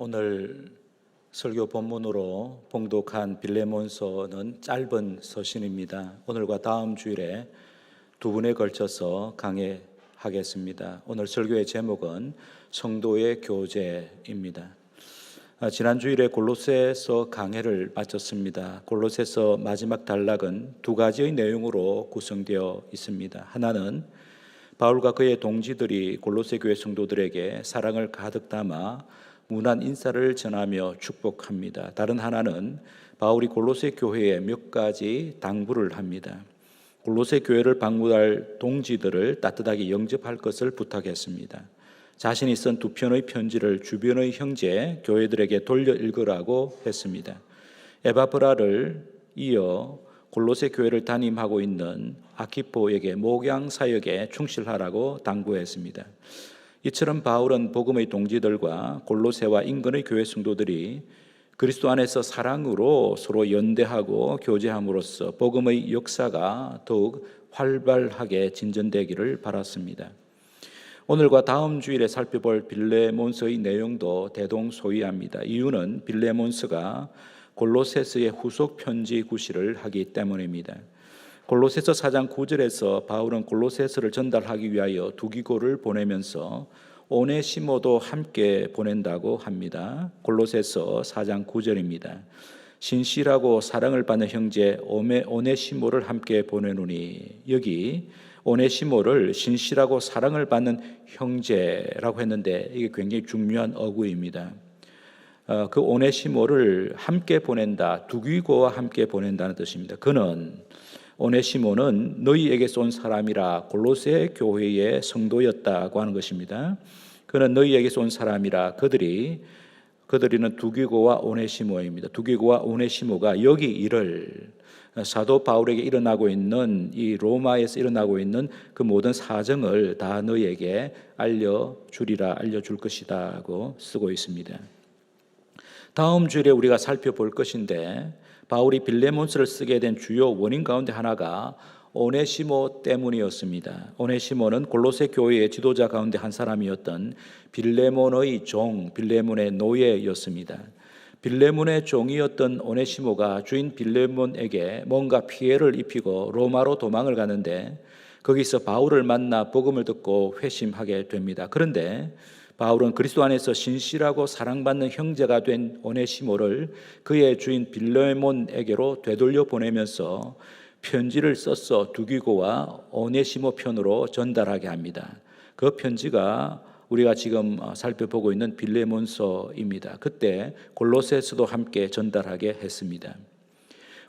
오늘 설교 본문으로 봉독한 빌레몬서는 짧은 서신입니다. 오늘과 다음 주일에 두 분에 걸쳐서 강해하겠습니다. 오늘 설교의 제목은 성도의 교제입니다. 지난 주일에 골로새서 강해를 마쳤습니다. 골로새서 마지막 단락은 두 가지의 내용으로 구성되어 있습니다. 하나는 바울과 그의 동지들이 골로새 교회 성도들에게 사랑을 가득 담아 문안 인사를 전하며 축복합니다. 다른 하나는 바울이 골로새 교회에 몇 가지 당부를 합니다. 골로새 교회를 방문할 동지들을 따뜻하게 영접할 것을 부탁했습니다. 자신이 쓴 두 편의 편지를 주변의 형제 교회들에게 돌려 읽으라고 했습니다. 에바브라를 이어 골로새 교회를 담임하고 있는 아키포에게 목양 사역에 충실하라고 당부했습니다. 이처럼 바울은 복음의 동지들과 골로새와 인근의 교회 성도들이 그리스도 안에서 사랑으로 서로 연대하고 교제함으로써 복음의 역사가 더욱 활발하게 진전되기를 바랐습니다. 오늘과 다음 주일에 살펴볼 빌레몬서의 내용도 대동소이합니다. 이유는 빌레몬서가 골로새서의 후속 편지 구실을 하기 때문입니다. 골로새서 4장 9절에서 바울은 골로새서를 전달하기 위하여 두기고를 보내면서 오네시모도 함께 보낸다고 합니다. 골로새서 4장 9절입니다. 신실하고 사랑을 받는 형제 오네시모를 함께 보내노니, 여기 오네시모를 신실하고 사랑을 받는 형제라고 했는데 이게 굉장히 중요한 어구입니다. 그 오네시모를 함께 보낸다, 두기고와 함께 보낸다는 뜻입니다. 오네시모는 너희에게서 온 사람이라 골로새 교회의 성도였다고 하는 것입니다. 그는 너희에게서 온 사람이라 그들이는 두기고와 오네시모입니다. 두기고와 오네시모가 여기 일을 사도 바울에게 일어나고 있는 이 로마에서 일어나고 있는 그 모든 사정을 다 너희에게 알려줄 것이다고 쓰고 있습니다. 다음 주일에 우리가 살펴볼 것인데 바울이 빌레몬서를 쓰게 된 주요 원인 가운데 하나가 오네시모 때문이었습니다. 오네시모는 골로새 교회의 지도자 가운데 한 사람이었던 빌레몬의 종, 빌레몬의 노예였습니다. 빌레몬의 종이었던 오네시모가 주인 빌레몬에게 뭔가 피해를 입히고 로마로 도망을 가는데 거기서 바울을 만나 복음을 듣고 회심하게 됩니다. 그런데 바울은 그리스도 안에서 신실하고 사랑받는 형제가 된 오네시모를 그의 주인 빌레몬에게로 되돌려 보내면서 편지를 써서 두기고와 오네시모 편으로 전달하게 합니다. 그 편지가 우리가 지금 살펴보고 있는 빌레몬서입니다. 그때 골로새서도 함께 전달하게 했습니다.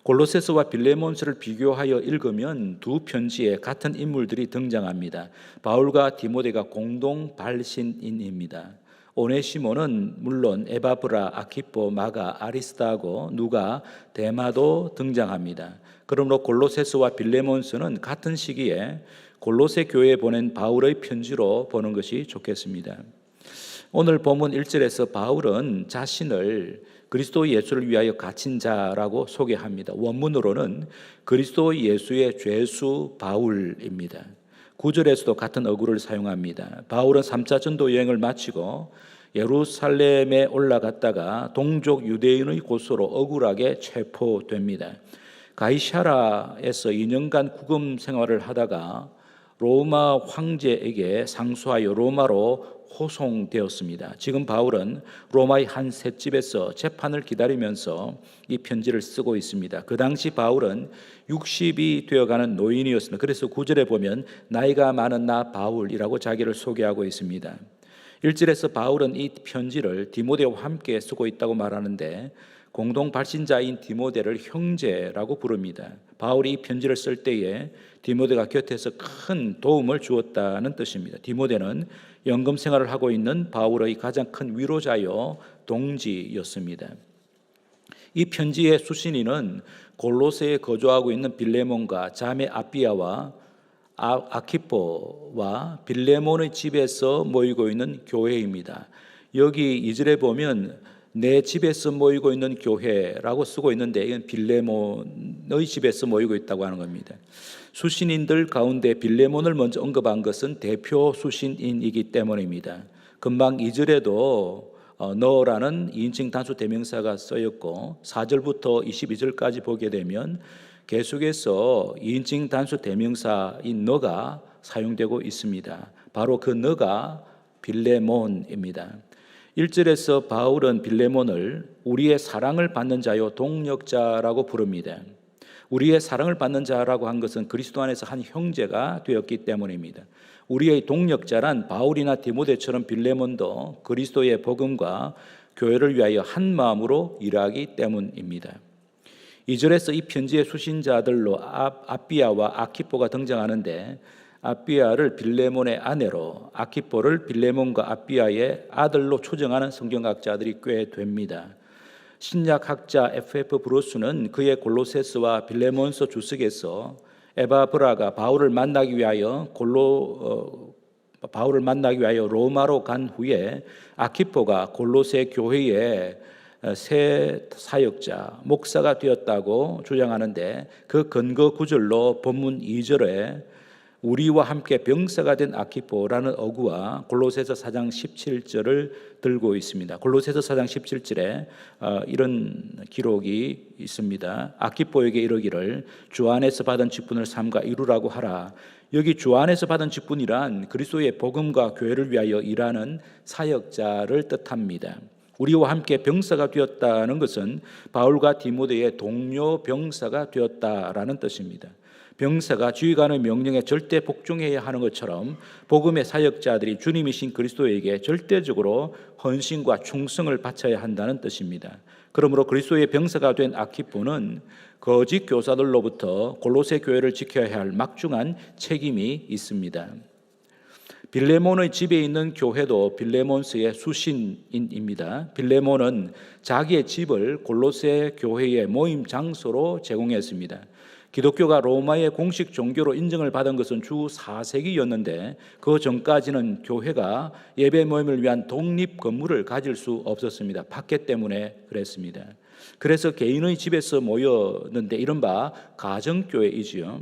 골로새서와 빌레몬서를 비교하여 읽으면 두 편지에 같은 인물들이 등장합니다. 바울과 디모데가 공동 발신인입니다. 오네시모는 물론 에바브라, 아키포, 마가, 아리스타고 누가, 데마도 등장합니다. 그러므로 골로새서와 빌레몬서는 같은 시기에 골로새 교회에 보낸 바울의 편지로 보는 것이 좋겠습니다. 오늘 본문 1절에서 바울은 자신을 그리스도 예수를 위하여 갇힌 자라고 소개합니다. 원문으로는 그리스도 예수의 죄수 바울입니다. 9절에서도 같은 어구를 사용합니다. 바울은 3차 전도 여행을 마치고 예루살렘에 올라갔다가 동족 유대인의 고소로 억울하게 체포됩니다. 가이사라에서 2년간 구금 생활을 하다가 로마 황제에게 상소하여 로마로 호송되었습니다. 지금 바울은 로마의 한 셋집에서 재판을 기다리면서 이 편지를 쓰고 있습니다. 그 당시 바울은 60이 되어가는 노인이었습니다. 그래서 9절에 보면 나이가 많은 나 바울이라고 자기를 소개하고 있습니다. 1절에서 바울은 이 편지를 디모데와 함께 쓰고 있다고 말하는데 공동 발신자인 디모데를 형제라고 부릅니다. 바울이 이 편지를 쓸 때에 디모데가 곁에서 큰 도움을 주었다는 뜻입니다. 디모데는 연금 생활을 하고 있는 바울의 가장 큰 위로자요 동지였습니다. 이 편지의 수신인은 골로새에 거주하고 있는 빌레몬과 자매 아비아와 아키포와 빌레몬의 집에서 모이고 있는 교회입니다. 여기 2절에 보면 내 집에서 모이고 있는 교회라고 쓰고 있는데 이건 빌레몬의 집에서 모이고 있다고 하는 겁니다. 수신인들 가운데 빌레몬을 먼저 언급한 것은 대표 수신인이기 때문입니다. 금방 2절에도 너라는 2인칭 단수 대명사가 쓰였고 4절부터 22절까지 보게 되면 계속해서 2인칭 단수 대명사인 너가 사용되고 있습니다. 바로 그 너가 빌레몬입니다. 1절에서 바울은 빌레몬을 우리의 사랑을 받는 자요 동력자라고 부릅니다. 우리의 사랑을 받는 자라고 한 것은 그리스도 안에서 한 형제가 되었기 때문입니다. 우리의 동력자란 바울이나 디모데처럼 빌레몬도 그리스도의 복음과 교회를 위하여 한 마음으로 일하기 때문입니다. 2절에서 이 편지의 수신자들로 아비아와 아키포가 등장하는데 아비아를 빌레몬의 아내로, 아키포를 빌레몬과 아비아의 아들로 추정하는 성경학자들이 꽤 됩니다. 신약학자 F.F. 브루스는 그의 골로새서와 빌레몬서 주석에서 에바브라가 바울을 만나기 위하여 로마로 간 후에 아키포가 골로새 교회의 새 사역자, 목사가 되었다고 주장하는데 그 근거 구절로 본문 2절에 우리와 함께 병사가 된 아키포라는 어구와 골로새서 4장 17절을 들고 있습니다. 골로새서 4장 17절에 이런 기록이 있습니다. 아키포에게 이르기를 주 안에서 받은 직분을 삼가 이루라고 하라. 여기 주 안에서 받은 직분이란 그리스도의 복음과 교회를 위하여 일하는 사역자를 뜻합니다. 우리와 함께 병사가 되었다는 것은 바울과 디모데의 동료 병사가 되었다라는 뜻입니다. 병사가 지휘관의 명령에 절대 복종해야 하는 것처럼 복음의 사역자들이 주님이신 그리스도에게 절대적으로 헌신과 충성을 바쳐야 한다는 뜻입니다. 그러므로 그리스도의 병사가 된 아키포는 거짓 교사들로부터 골로새 교회를 지켜야 할 막중한 책임이 있습니다. 빌레몬의 집에 있는 교회도 빌레몬서의 수신인입니다. 빌레몬은 자기의 집을 골로새 교회의 모임 장소로 제공했습니다. 기독교가 로마의 공식 종교로 인정을 받은 것은 주 4세기였는데 그 전까지는 교회가 예배 모임을 위한 독립 건물을 가질 수 없었습니다. 박해 때문에 그랬습니다. 그래서 개인의 집에서 모였는데 이른바 가정교회이지요.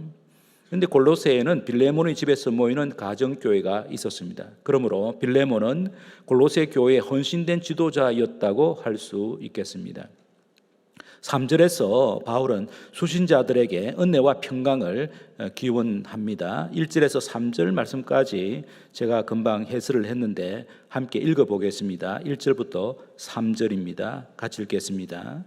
그런데 골로새에는 빌레몬의 집에서 모이는 가정교회가 있었습니다. 그러므로 빌레몬은 골로새 교회의 헌신된 지도자였다고 할 수 있겠습니다. 3절에서 바울은 수신자들에게 은혜와 평강을 기원합니다. 1절에서 3절 말씀까지 제가 금방 해설을 했는데 함께 읽어보겠습니다. 1절부터 3절입니다. 같이 읽겠습니다.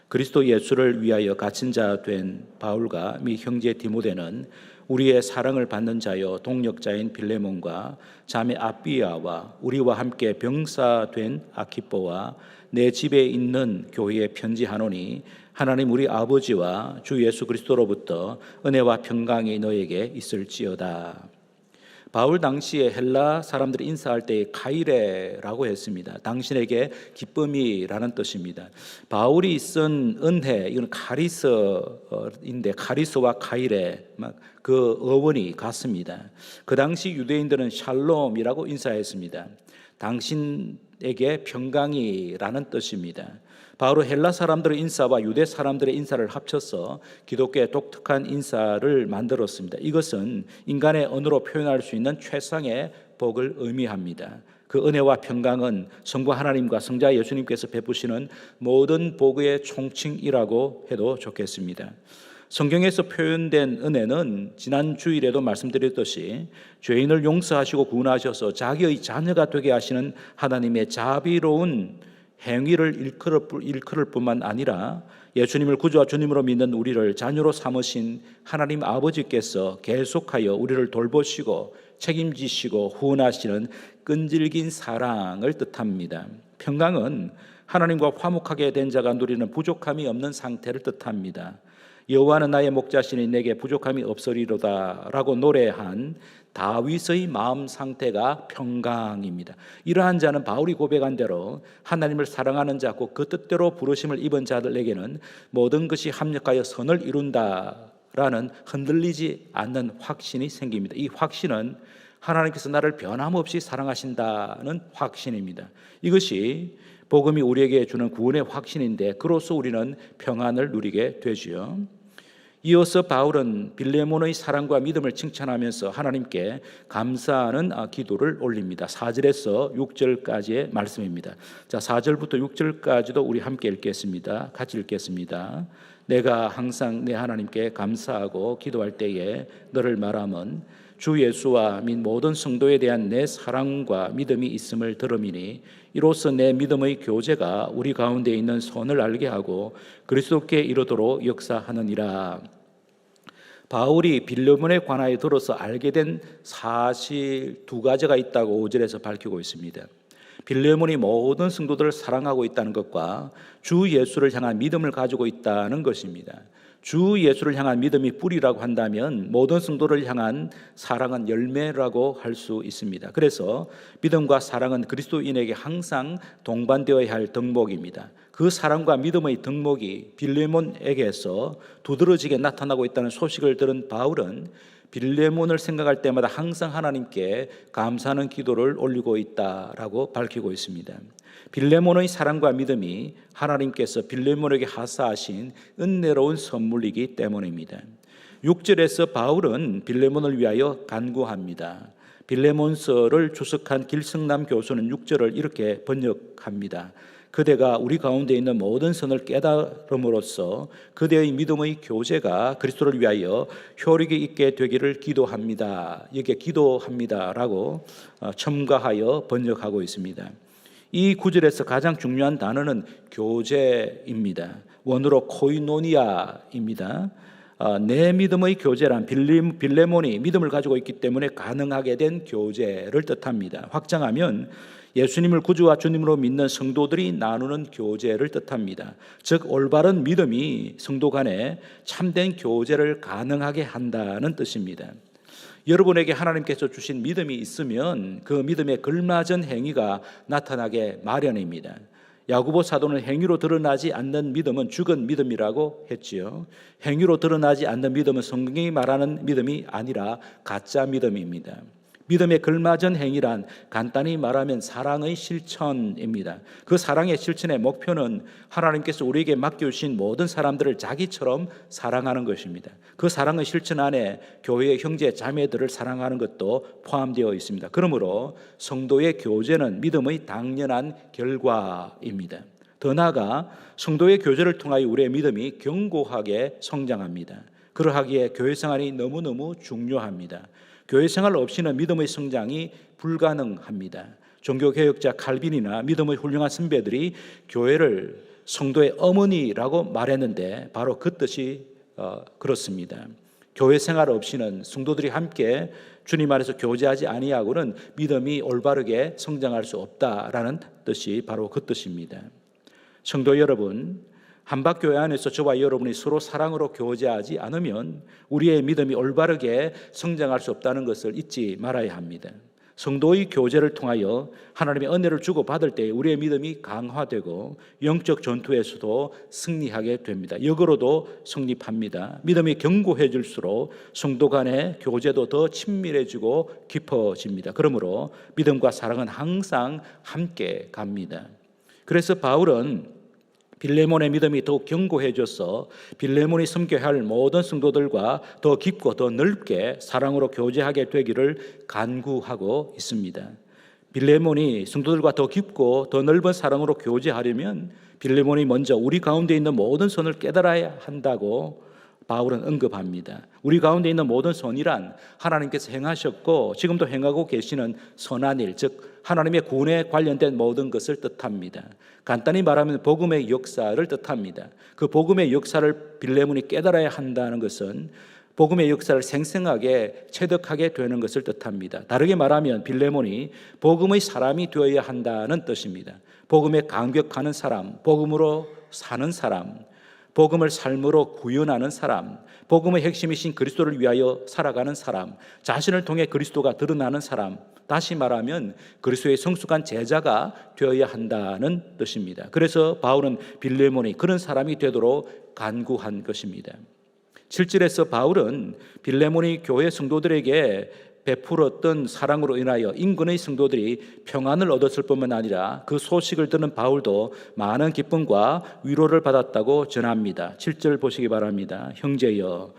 그리스도 예수를 위하여 갇힌 자 된 바울과 미 형제 디모데는 우리의 사랑을 받는 자여 동력자인 빌레몬과 자매 아비아와 우리와 함께 병사 된 아키포와 내 집에 있는 교회에 편지하노니 하나님 우리 아버지와 주 예수 그리스도로부터 은혜와 평강이 너에게 있을지어다. 바울 당시에 헬라 사람들이 인사할 때 카이레라고 했습니다. 당신에게 기쁨이라는 뜻입니다. 바울이 쓴 은혜, 이건 카리스인데 카리스와 카이레 그 어원이 같습니다. 그 당시 유대인들은 샬롬이라고 인사했습니다. 당신에게 평강이라는 뜻입니다. 바로 헬라 사람들의 인사와 유대 사람들의 인사를 합쳐서 기독교의 독특한 인사를 만들었습니다. 이것은 인간의 언어로 표현할 수 있는 최상의 복을 의미합니다. 그 은혜와 평강은 성부 하나님과 성자 예수님께서 베푸시는 모든 복의 총칭이라고 해도 좋겠습니다. 성경에서 표현된 은혜는 지난 주일에도 말씀드렸듯이 죄인을 용서하시고 구원하셔서 자기의 자녀가 되게 하시는 하나님의 자비로운 행위를 일컬을 뿐만 아니라 예수님을 구주와 주님으로 믿는 우리를 자녀로 삼으신 하나님 아버지께서 계속하여 우리를 돌보시고 책임지시고 후원하시는 끈질긴 사랑을 뜻합니다. 평강은 하나님과 화목하게 된 자가 누리는 부족함이 없는 상태를 뜻합니다. 여호와는 나의 목자시니 내게 부족함이 없으리로다 라고 노래한 다윗의 마음 상태가 평강입니다. 이러한 자는 바울이 고백한 대로 하나님을 사랑하는 자고 그 뜻대로 부르심을 입은 자들에게는 모든 것이 합력하여 선을 이룬다라는 흔들리지 않는 확신이 생깁니다. 이 확신은 하나님께서 나를 변함없이 사랑하신다는 확신입니다. 이것이 복음이 우리에게 주는 구원의 확신인데 그로써 우리는 평안을 누리게 되지요. 이어서 바울은 빌레몬의 사랑과 믿음을 칭찬하면서 하나님께 감사하는 기도를 올립니다. 4절에서 6절까지의 말씀입니다. 자, 4절부터 6절까지도 우리 함께 읽겠습니다. 같이 읽겠습니다. 내가 항상 내 하나님께 감사하고 기도할 때에 너를 말함은 주 예수와 및 모든 성도에 대한 내 사랑과 믿음이 있음을 들음이니 이로써 내 믿음의 교제가 우리 가운데 있는 선을 알게 하고 그리스도께 이르도록 역사하느니라. 바울이 빌레몬에 관하여 들어서 알게 된 사실 두 가지가 있다고 5절에서 밝히고 있습니다. 빌레몬이 모든 성도들을 사랑하고 있다는 것과 주 예수를 향한 믿음을 가지고 있다는 것입니다. 주 예수를 향한 믿음이 뿌리라고 한다면 모든 성도를 향한 사랑은 열매라고 할 수 있습니다. 그래서 믿음과 사랑은 그리스도인에게 항상 동반되어야 할 덕목입니다. 그 사랑과 믿음의 덕목이 빌레몬에게서 두드러지게 나타나고 있다는 소식을 들은 바울은 빌레몬을 생각할 때마다 항상 하나님께 감사하는 기도를 올리고 있다라고 밝히고 있습니다. 빌레몬의 사랑과 믿음이 하나님께서 빌레몬에게 하사하신 은혜로운 선물이기 때문입니다. 6절에서 바울은 빌레몬을 위하여 간구합니다. 빌레몬서를 주석한 길성남 교수는 6절을 이렇게 번역합니다. 그대가 우리 가운데 있는 모든 선을 깨달음으로써 그대의 믿음의 교제가 그리스도를 위하여 효력이 있게 되기를 기도합니다. 여기에 기도합니다라고 첨가하여 번역하고 있습니다. 이 구절에서 가장 중요한 단어는 교제입니다. 원어로 코이노니아입니다. 내 믿음의 교제란 빌레몬이 믿음을 가지고 있기 때문에 가능하게 된 교제를 뜻합니다. 확장하면 예수님을 구주와 주님으로 믿는 성도들이 나누는 교제를 뜻합니다. 즉 올바른 믿음이 성도 간에 참된 교제를 가능하게 한다는 뜻입니다. 여러분에게 하나님께서 주신 믿음이 있으면 그 믿음에 걸맞은 행위가 나타나게 마련입니다. 야고보 사도는 행위로 드러나지 않는 믿음은 죽은 믿음이라고 했지요. 행위로 드러나지 않는 믿음은 성경이 말하는 믿음이 아니라 가짜 믿음입니다. 믿음에 걸맞은 행위란 간단히 말하면 사랑의 실천입니다. 그 사랑의 실천의 목표는 하나님께서 우리에게 맡겨주신 모든 사람들을 자기처럼 사랑하는 것입니다. 그 사랑의 실천 안에 교회의 형제 자매들을 사랑하는 것도 포함되어 있습니다. 그러므로 성도의 교제는 믿음의 당연한 결과입니다. 더 나아가 성도의 교제를 통하여 우리의 믿음이 견고하게 성장합니다. 그러하기에 교회 생활이 너무너무 중요합니다. 교회 생활 없이는 믿음의 성장이 불가능합니다. 종교개혁자 칼빈이나 믿음의 훌륭한 선배들이 교회를 성도의 어머니라고 말했는데 바로 그 뜻이 그렇습니다. 교회 생활 없이는 성도들이 함께 주님 안에서 교제하지 아니하고는 믿음이 올바르게 성장할 수 없다라는 뜻이 바로 그 뜻입니다. 성도 여러분, 한박교회 안에서 저와 여러분이 서로 사랑으로 교제하지 않으면 우리의 믿음이 올바르게 성장할 수 없다는 것을 잊지 말아야 합니다. 성도의 교제를 통하여 하나님의 은혜를 주고받을 때 우리의 믿음이 강화되고 영적 전투에서도 승리하게 됩니다. 역으로도 성립합니다. 믿음이 견고해질수록 성도 간의 교제도 더 친밀해지고 깊어집니다. 그러므로 믿음과 사랑은 항상 함께 갑니다. 그래서 바울은 빌레몬의 믿음이 더욱 견고해져서 빌레몬이 섬겨야 할 모든 성도들과 더 깊고 더 넓게 사랑으로 교제하게 되기를 간구하고 있습니다. 빌레몬이 성도들과 더 깊고 더 넓은 사랑으로 교제하려면 빌레몬이 먼저 우리 가운데 있는 모든 선을 깨달아야 한다고 바울은 언급합니다. 우리 가운데 있는 모든 선이란 하나님께서 행하셨고 지금도 행하고 계시는 선한 일, 즉 하나님의 구원에 관련된 모든 것을 뜻합니다. 간단히 말하면 복음의 역사를 뜻합니다. 그 복음의 역사를 빌레몬이 깨달아야 한다는 것은 복음의 역사를 생생하게 체득하게 되는 것을 뜻합니다. 다르게 말하면 빌레몬이 복음의 사람이 되어야 한다는 뜻입니다. 복음에 감격하는 사람, 복음으로 사는 사람, 복음을 삶으로 구현하는 사람, 복음의 핵심이신 그리스도를 위하여 살아가는 사람, 자신을 통해 그리스도가 드러나는 사람, 다시 말하면 그리스도의 성숙한 제자가 되어야 한다는 뜻입니다. 그래서 바울은 빌레몬이 그런 사람이 되도록 간구한 것입니다. 7절에서 바울은 빌레몬이 교회 성도들에게 베풀었던 사랑으로 인하여 인근의 성도들이 평안을 얻었을 뿐만 아니라 그 소식을 듣는 바울도 많은 기쁨과 위로를 받았다고 전합니다. 7절 보시기 바랍니다. 형제여,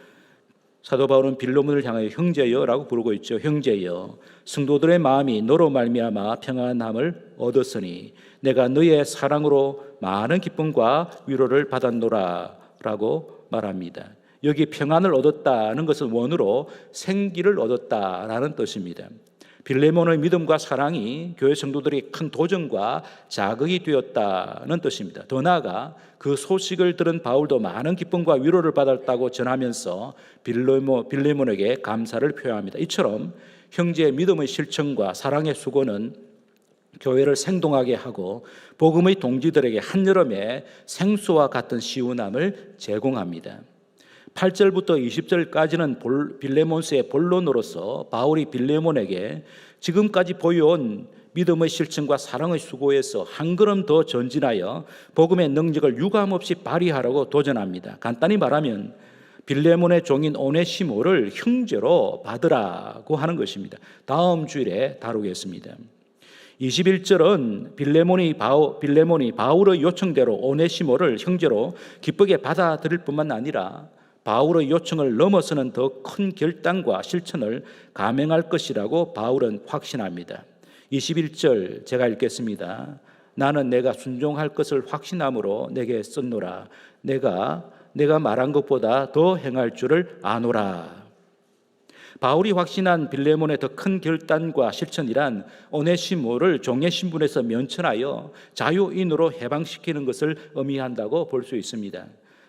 사도 바울은 빌레몬을 향하여 형제여라고 부르고 있죠. 형제여, 성도들의 마음이 너로 말미암아 평안함을 얻었으니 내가 너의 사랑으로 많은 기쁨과 위로를 받았노라 라고 말합니다. 여기 평안을 얻었다는 것은 원어로 생기를 얻었다라는 뜻입니다. 빌레몬의 믿음과 사랑이 교회 성도들이 큰 도전과 자극이 되었다는 뜻입니다. 더 나아가 그 소식을 들은 바울도 많은 기쁨과 위로를 받았다고 전하면서 빌레몬에게 감사를 표합니다. 이처럼 형제의 믿음의 실천과 사랑의 수고는 교회를 생동하게 하고 복음의 동지들에게 한여름의 생수와 같은 시원함을 제공합니다. 8절부터 20절까지는 빌레몬서의 본론으로서 바울이 빌레몬에게 지금까지 보여온 믿음의 실천과 사랑의 수고에서 한 걸음 더 전진하여 복음의 능력을 유감없이 발휘하라고 도전합니다. 간단히 말하면 빌레몬의 종인 오네시모를 형제로 받으라고 하는 것입니다. 다음 주일에 다루겠습니다. 21절은 빌레몬이 바울의 요청대로 오네시모를 형제로 기쁘게 받아들일 뿐만 아니라 바울의 요청을 넘어서는 더 큰 결단과 실천을 감행할 것이라고 바울은 확신합니다. 21절 제가 읽겠습니다. 나는 내가 순종할 것을 확신함으로 내게 썼노라. 내가 말한 것보다 더 행할 줄을 아노라. 바울이 확신한 빌레몬의 더 큰 결단과 실천이란 오네시모를 종의 신분에서 면천하여 자유인으로 해방시키는 것을 의미한다고 볼 수 있습니다.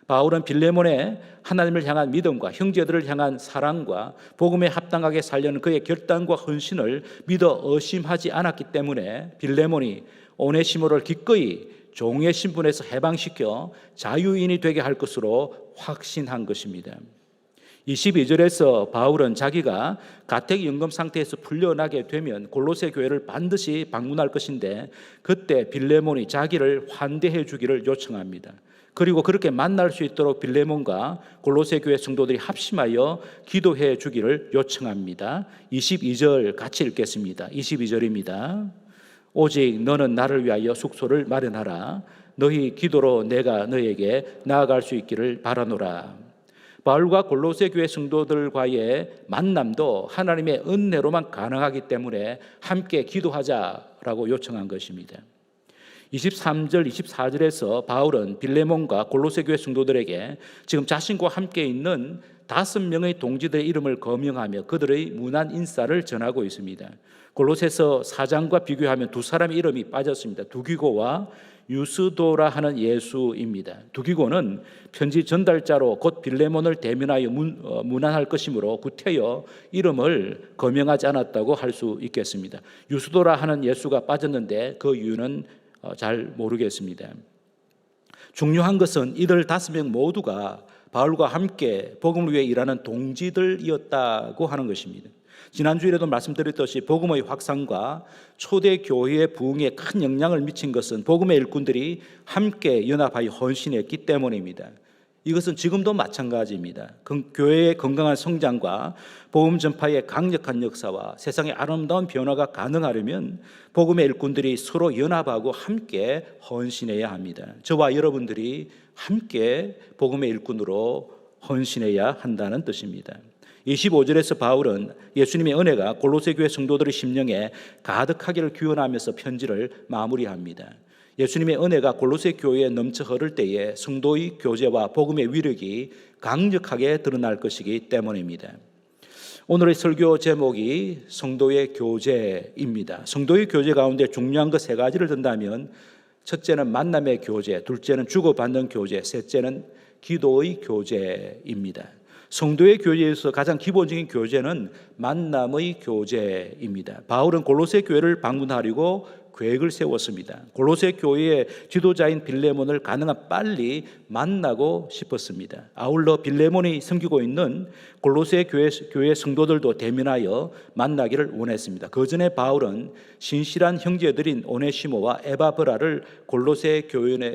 바울은 빌레몬의 하나님을 향한 믿음과 형제들을 향한 사랑과 복음에 합당하게 살려는 그의 결단과 헌신을 믿어 의심하지 않았기 때문에 빌레몬이 오네시모를 기꺼이 종의 신분에서 해방시켜 자유인이 되게 할 것으로 확신한 것입니다. 22절에서 바울은 자기가 가택연금 상태에서 풀려나게 되면 골로새 교회를 반드시 방문할 것인데 그때 빌레몬이 자기를 환대해 주기를 요청합니다. 그리고 그렇게 만날 수 있도록 빌레몬과 골로새 교회 성도들이 합심하여 기도해 주기를 요청합니다. 22절 같이 읽겠습니다. 22절입니다. 오직 너는 나를 위하여 숙소를 마련하라. 너희 기도로 내가 너에게 나아갈 수 있기를 바라노라. 바울과 골로새 교회 성도들과의 만남도 하나님의 은혜로만 가능하기 때문에 함께 기도하자라고 요청한 것입니다. 23절, 24절에서 바울은 빌레몬과 골로새 교회 성도들에게 지금 자신과 함께 있는 5명의 동지들의 이름을 거명하며 그들의 무난 인사를 전하고 있습니다. 골로새서 4장과 비교하면 두 사람의 이름이 빠졌습니다. 두기고와 유스도라 하는 예수입니다. 두기고는 편지 전달자로 곧 빌레몬을 대면하여 문안할 것이므로 구태여 이름을 거명하지 않았다고 할 수 있겠습니다. 유스도라 하는 예수가 빠졌는데 그 이유는 잘 모르겠습니다. 중요한 것은 이들 5명 모두가 바울과 함께 복음을 위해 일하는 동지들이었다고 하는 것입니다. 지난주에도 말씀드렸듯이 복음의 확산과 초대 교회의 부흥에 큰 영향을 미친 것은 복음의 일꾼들이 함께 연합하여 헌신했기 때문입니다. 이것은 지금도 마찬가지입니다. 교회의 건강한 성장과 복음 전파의 강력한 역사와 세상의 아름다운 변화가 가능하려면 복음의 일꾼들이 서로 연합하고 함께 헌신해야 합니다. 저와 여러분들이 함께 복음의 일꾼으로 헌신해야 한다는 뜻입니다. 25절에서 바울은 예수님의 은혜가 골로새 교회 성도들의 심령에 가득하기를 기원하면서 편지를 마무리합니다. 예수님의 은혜가 골로새 교회에 넘쳐 흐를 때에 성도의 교제와 복음의 위력이 강력하게 드러날 것이기 때문입니다. 오늘의 설교 제목이 성도의 교제입니다. 성도의 교제 가운데 중요한 것 3가지를 든다면 첫째는 만남의 교제, 둘째는 주고받는 교제, 셋째는 기도의 교제입니다. 성도의 교제에서 가장 기본적인 교제는 만남의 교제입니다. 바울은 골로새 교회를 방문하려고 계획을 세웠습니다. 골로새 교회의 지도자인 빌레몬을 가능한 빨리 만나고 싶었습니다. 아울러 빌레몬이 섬기고 있는 골로새 교회 성도들도 대면하여 만나기를 원했습니다. 그 전에 바울은 신실한 형제들인 오네시모와 에바브라를 골로새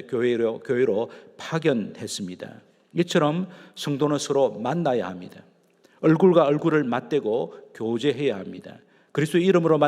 교회로 파견했습니다. 이처럼 성도는 서로 만나야 합니다. 얼굴과 얼굴을 맞대고 교제해야 합니다. 그리스도의 이름으로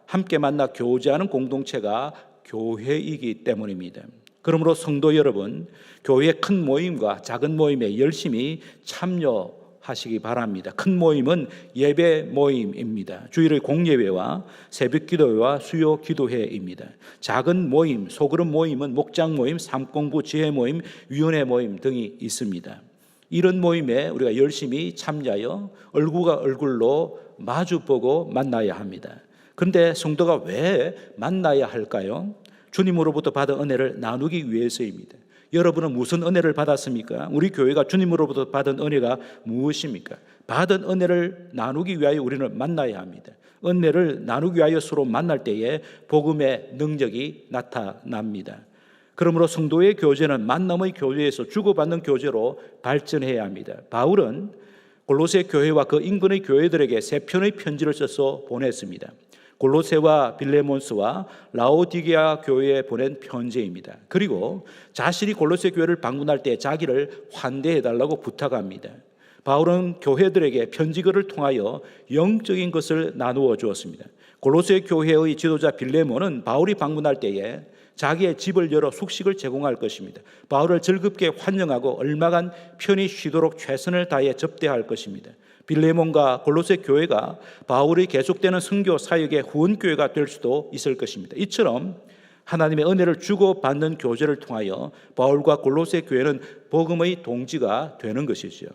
함께 만나 교제하는 공동체가 교회이기 때문입니다. 그러므로 성도 여러분, 교회의 큰 모임과 작은 모임에 열심히 참여하시기 바랍니다. 큰 모임은 예배 모임입니다. 주일의 공예배와 새벽 기도회와 수요 기도회입니다. 작은 모임, 소그룹 모임은 목장 모임, 삶공부 지혜 모임, 위원회 모임 등이 있습니다. 이런 모임에 우리가 열심히 참여하여 얼굴과 얼굴로 마주보고 만나야 합니다. 그런데 성도가 왜 만나야 할까요? 주님으로부터 받은 은혜를 나누기 위해서입니다. 여러분은 무슨 은혜를 받았습니까? 우리 교회가 주님으로부터 받은 은혜가 무엇입니까? 받은 은혜를 나누기 위하여 우리는 만나야 합니다. 은혜를 나누기 위하여 서로 만날 때에 복음의 능력이 나타납니다. 그러므로 성도의 교제는 만남의 교제에서 주고받는 교제로 발전해야 합니다. 바울은 골로새 교회와 그 인근의 교회들에게 세 편의 편지를 써서 보냈습니다. 골로새와 빌레몬스와 라오디게아 교회에 보낸 편지입니다. 그리고 자신이 골로새 교회를 방문할 때 자기를 환대해달라고 부탁합니다. 바울은 교회들에게 편지글을 통하여 영적인 것을 나누어 주었습니다. 골로새 교회의 지도자 빌레몬은 바울이 방문할 때에 자기의 집을 열어 숙식을 제공할 것입니다. 바울을 즐겁게 환영하고 얼마간 편히 쉬도록 최선을 다해 접대할 것입니다. 빌레몬과 골로새 교회가 바울의 계속되는 선교 사역의 후원교회가 될 수도 있을 것입니다. 이처럼 하나님의 은혜를 주고받는 교제를 통하여 바울과 골로새 교회는 복음의 동지가 되는 것이죠.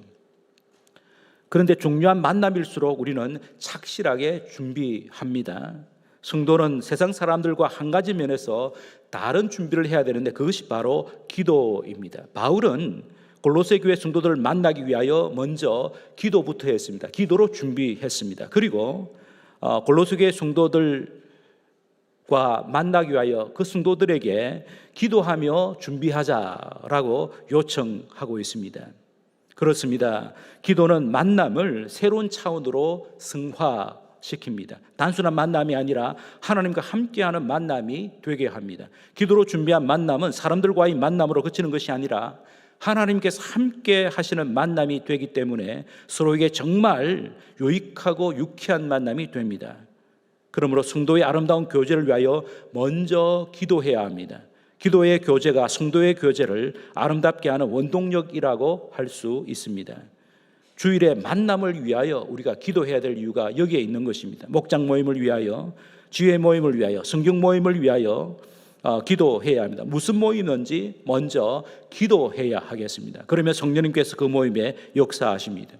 그런데 중요한 만남일수록 우리는 착실하게 준비합니다. 성도는 세상 사람들과 한 가지 면에서 다른 준비를 해야 되는데 그것이 바로 기도입니다. 바울은 골로새 교회 성도들을 만나기 위하여 먼저 기도부터 했습니다. 기도로 준비했습니다. 그리고 골로새 교회 성도들과 만나기 위하여 그 성도들에게 기도하며 준비하자라고 요청하고 있습니다. 그렇습니다. 기도는 만남을 새로운 차원으로 승화시킵니다. 단순한 만남이 아니라 하나님과 함께하는 만남이 되게 합니다. 기도로 준비한 만남은 사람들과의 만남으로 그치는 것이 아니라 하나님께서 함께 하시는 만남이 되기 때문에 서로에게 정말 유익하고 유쾌한 만남이 됩니다. 그러므로 성도의 아름다운 교제를 위하여 먼저 기도해야 합니다. 기도의 교제가 성도의 교제를 아름답게 하는 원동력이라고 할 수 있습니다. 주일의 만남을 위하여 우리가 기도해야 될 이유가 여기에 있는 것입니다. 목장 모임을 위하여, 지혜 모임을 위하여, 성경 모임을 위하여 기도해야 합니다. 무슨 모임인지 먼저 기도해야 하겠습니다. 그러면 성령님께서 그 모임에 역사하십니다.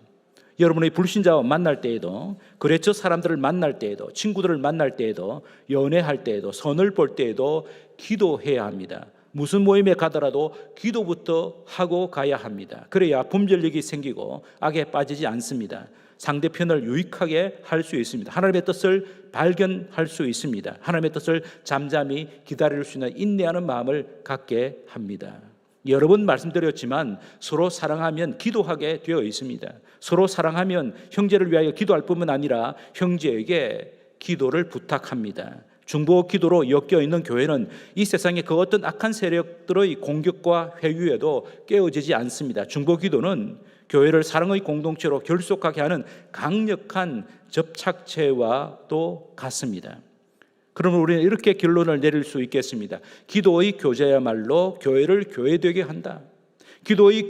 여러분의 불신자와 만날 때에도, 거래처 사람들을 만날 때에도, 친구들을 만날 때에도, 연애할 때에도, 선을 볼 때에도 기도해야 합니다. 무슨 모임에 가더라도 기도부터 하고 가야 합니다. 그래야 분별력이 생기고 악에 빠지지 않습니다. 상대편을 유익하게 할 수 있습니다. 하나님의 뜻을 발견할 수 있습니다. 하나님의 뜻을 잠잠히 기다릴 수 있는 인내하는 마음을 갖게 합니다. 여러 번 말씀드렸지만 서로 사랑하면 기도하게 되어 있습니다. 서로 사랑하면 형제를 위하여 기도할 뿐만 아니라 형제에게 기도를 부탁합니다. 중보 기도로 엮여 있는 교회는 이 세상의 그 어떤 악한 세력들의 공격과 회유에도 깨어지지 않습니다. 중보 기도는 교회를 사랑의 공동체로 결속하게 하는 강력한 접착체와도 같습니다. 그러면 우리는 이렇게 결론을 내릴 수 있겠습니다. 기도의 교제야말로 교회를 교회되게 한다. 기도의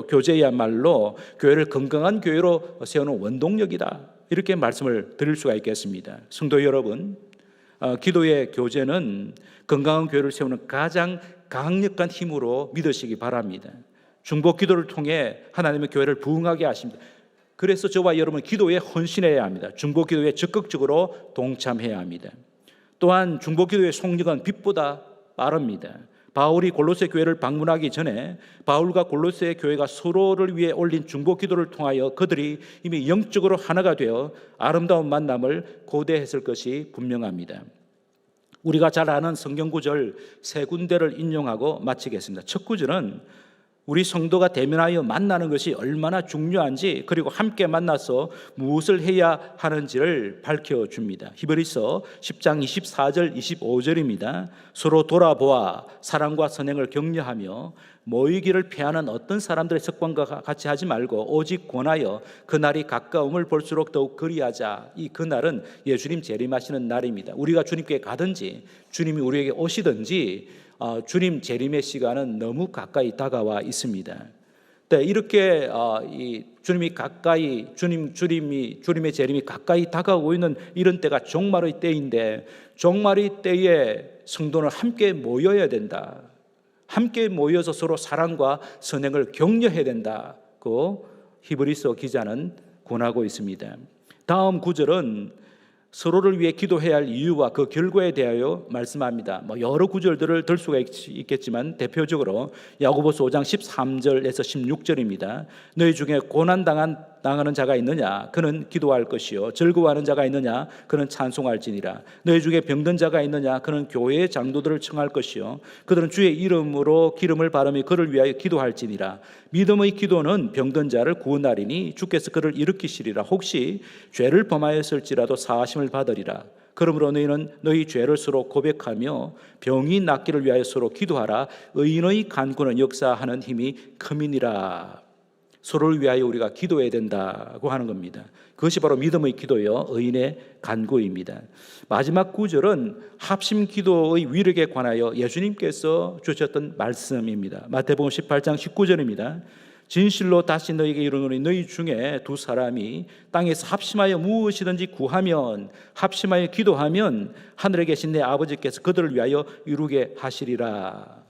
교제야말로 교회를 건강한 교회로 세우는 원동력이다. 이렇게 말씀을 드릴 수가 있겠습니다. 성도 여러분, 기도의 교제는 건강한 교회를 세우는 가장 강력한 힘으로 믿으시기 바랍니다. 중보 기도를 통해 하나님의 교회를 부흥하게 하십니다. 그래서 저와 여러분은 기도에 헌신해야 합니다. 중보 기도에 적극적으로 동참해야 합니다. 또한 중보 기도의 속력은 빛보다 빠릅니다. 바울이 골로새 교회를 방문하기 전에 바울과 골로새 교회가 서로를 위해 올린 중보 기도를 통하여 그들이 이미 영적으로 하나가 되어 아름다운 만남을 고대했을 것이 분명합니다. 우리가 잘 아는 성경 구절 세 군데를 인용하고 마치겠습니다. 첫 구절은 우리 성도가 대면하여 만나는 것이 얼마나 중요한지, 그리고 함께 만나서 무엇을 해야 하는지를 밝혀줍니다. 히브리서 10장 24절 25절입니다. 서로 돌아보아 사랑과 선행을 격려하며 모이기를 피하는 어떤 사람들의 습관과 같이 하지 말고 오직 권하여 그날이 가까움을 볼수록 더욱 그리하자. 이 그날은 예수님 재림하시는 날입니다. 우리가 주님께 가든지 주님이 우리에게 오시든지 주님 재림의 시간은 너무 가까이 다가와 있습니다. 네, 이렇게 주님의 재림이 가까이 다가오고 있는 이런 때가 종말의 때인데, 종말의 때에 성도는 함께 모여야 된다. 함께 모여서 서로 사랑과 선행을 격려해야 된다고 히브리서 기자는 권하고 있습니다. 다음 구절은 서로를 위해 기도해야 할 이유와 그 결과에 대하여 말씀합니다. 여러 구절들을 들 수가 있겠지만 대표적으로 야고보서 5장 13절에서 16절입니다. 너희 중에 고난 당하는 자가 있느냐? 그는 기도할 것이요. 즐거워하는 자가 있느냐? 그는 찬송할지니라. 너희 중에 병든 자가 있느냐? 그는 교회의 장로들을 청할 것이요. 그들은 주의 이름으로 기름을 바르며 그를 위하여 기도할지니라. 믿음의 기도는 병든 자를 구원하리니 주께서 그를 일으키시리라. 혹시 죄를 범하였을지라도 사하심을 받으리라. 그러므로 너희는 너희 죄를 서로 고백하며 병이 낫기를 위하여 서로 기도하라. 의인의 간구는 역사하는 힘이 큼이니라. 서로를 위하여 우리가 기도해야 된다고 하는 겁니다. 그것이 바로 믿음의 기도요, 의인의 간구입니다. 마지막 구절은 합심 기도의 위력에 관하여 예수님께서 주셨던 말씀입니다. 마태복음 18장 19절입니다. 진실로 다시 너희에게 이르노니 너희 중에 두 사람이 땅에서 합심하여 무엇이든지 구하면, 합심하여 기도하면 하늘에 계신 내 아버지께서 그들을 위하여 이루게 하시리라.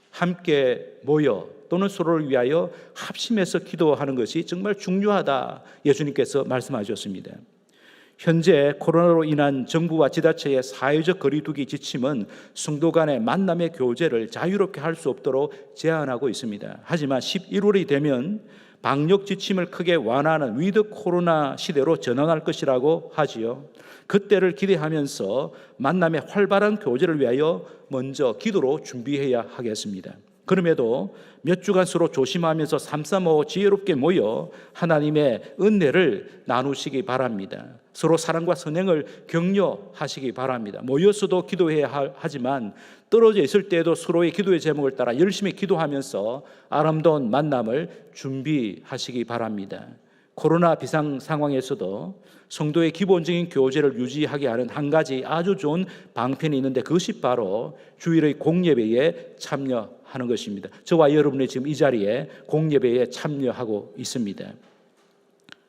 함께 모여 또는 서로를 위하여 합심해서 기도하는 것이 정말 중요하다, 예수님께서 말씀하셨습니다. 현재 코로나로 인한 정부와 지자체의 사회적 거리두기 지침은 성도 간의 만남의 교제를 자유롭게 할 수 없도록 제한하고 있습니다. 하지만 11월이 되면 방역 지침을 크게 완화하는 위드 코로나 시대로 전환할 것이라고 하지요. 그때를 기대하면서 만남의 활발한 교제를 위하여 먼저 기도로 준비해야 하겠습니다. 그럼에도 몇 주간 서로 조심하면서 삼삼오오 지혜롭게 모여 하나님의 은혜를 나누시기 바랍니다. 서로 사랑과 선행을 격려하시기 바랍니다. 모여서도 기도해야 하지만 떨어져 있을 때에도 서로의 기도의 제목을 따라 열심히 기도하면서 아름다운 만남을 준비하시기 바랍니다. 코로나 비상 상황에서도 성도의 기본적인 교제를 유지하게 하는 한 가지 아주 좋은 방편이 있는데, 그것이 바로 주일의 공예배에 참여하는 것입니다. 저와 여러분이 지금 이 자리에 공예배에 참여하고 있습니다.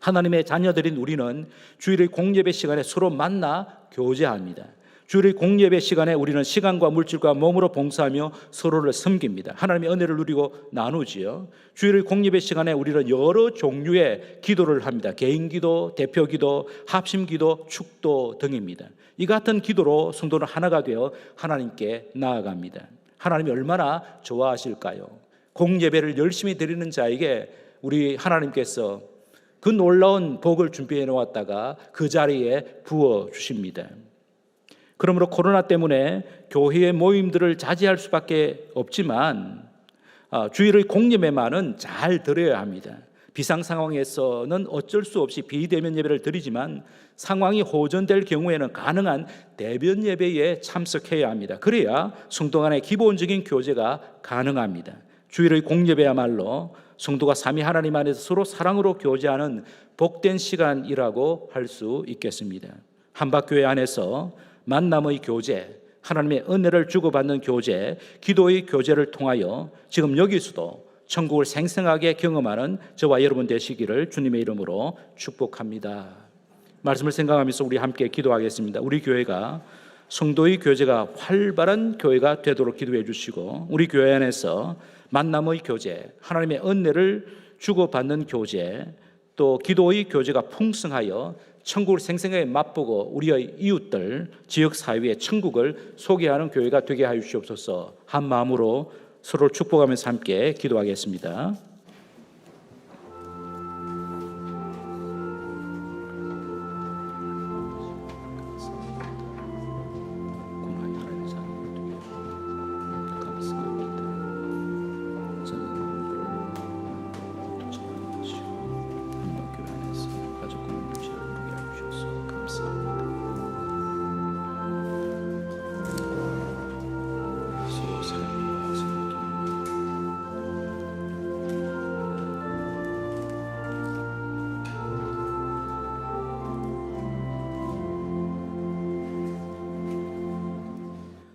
하나님의 자녀들인 우리는 주일의 공예배 시간에 서로 만나 교제합니다. 주일의 공예배 시간에 우리는 시간과 물질과 몸으로 봉사하며 서로를 섬깁니다. 하나님의 은혜를 누리고 나누지요. 주일의 공예배 시간에 우리는 여러 종류의 기도를 합니다. 개인기도, 대표기도, 합심기도, 축도 등입니다. 이 같은 기도로 성도는 하나가 되어 하나님께 나아갑니다. 하나님이 얼마나 좋아하실까요? 공예배를 열심히 드리는 자에게 우리 하나님께서 그 놀라운 복을 준비해 놓았다가 그 자리에 부어주십니다. 그러므로 코로나 때문에 교회의 모임들을 자제할 수밖에 없지만 주일의 공예배만은 잘 드려야 합니다. 비상 상황에서는 어쩔 수 없이 비대면 예배를 드리지만 상황이 호전될 경우에는 가능한 대면 예배에 참석해야 합니다. 그래야 성도 간의 기본적인 교제가 가능합니다. 주일의 공예배야말로 성도가 삼위 하나님 안에서 서로 사랑으로 교제하는 복된 시간이라고 할 수 있겠습니다. 한박교회 안에서 만남의 교제, 하나님의 은혜를 주고받는 교제, 기도의 교제를 통하여 지금 여기서도 천국을 생생하게 경험하는 저와 여러분 되시기를 주님의 이름으로 축복합니다. 말씀을 생각하면서 우리 함께 기도하겠습니다. 우리 교회가 성도의 교제가 활발한 교회가 되도록 기도해 주시고, 우리 교회 안에서 만남의 교제, 하나님의 은혜를 주고받는 교제, 또 기도의 교제가 풍성하여 천국을 생생하게 맛보고 우리의 이웃들, 지역사회에 천국을 소개하는 교회가 되게 하여 주시옵소서. 한 마음으로 서로를 축복하면서 함께 기도하겠습니다.